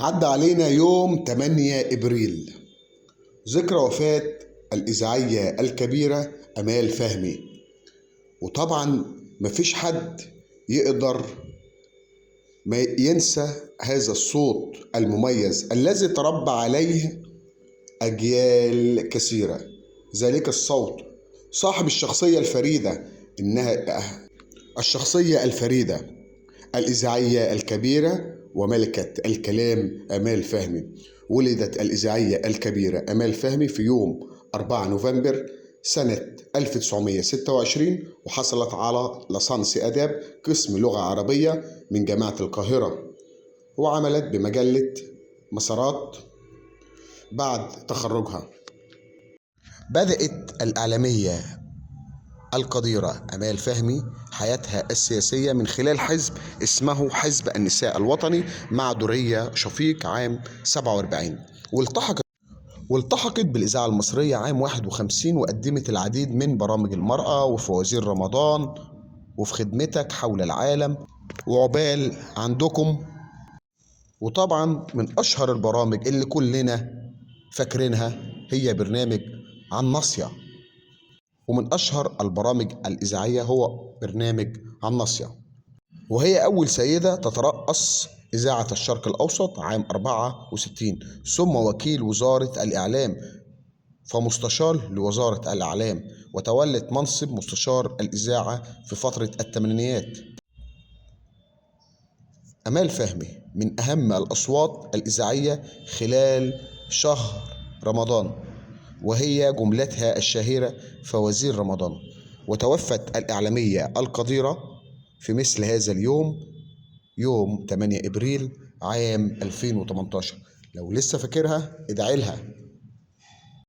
عدى علينا يوم 8 إبريل، ذكرى وفاة الإذاعية الكبيرة آمال فهمي. وطبعا مفيش حد يقدر ما ينسى هذا الصوت المميز الذي تربى عليه أجيال كثيرة. ذلك الصوت صاحب الشخصية الفريدة، إنها الشخصية الفريدة الإذاعية الكبيرة وملكة الكلام آمال فهمي. ولدت الإذاعية الكبيرة آمال فهمي في يوم 4 نوفمبر سنة 1926، وحصلت على ليسانس آداب قسم لغة عربية من جامعة القاهرة، وعملت بمجلة مسارات. بعد تخرجها بدأت الإعلامية القديرة آمال فهمي حياتها السياسية من خلال حزب اسمه حزب النساء الوطني مع درية شفيق عام 47، والتحقت بالإذاعة المصرية عام 51، وقدمت العديد من برامج المرأة وفوازير رمضان وفي خدمتك حول العالم وعقبال عندكم. وطبعا من أشهر البرامج اللي كلنا فاكرينها هي برنامج عن ناصية، ومن أشهر البرامج الإذاعية هو برنامج عن ناصية. وهي أول سيدة تترأس إذاعة الشرق الأوسط عام 64، ثم وكيل وزارة الإعلام فمستشار لوزارة الإعلام، وتولت منصب مستشار الإذاعة في فترة الثمانينيات. آمال فهمي من أهم الأصوات الإذاعية خلال شهر رمضان، وهي جملتها الشهيرة فوازير رمضان. وتوفت الإعلامية القديرة في مثل هذا اليوم، يوم 8 إبريل عام 2018. لو لسه فاكرها ادعي لها.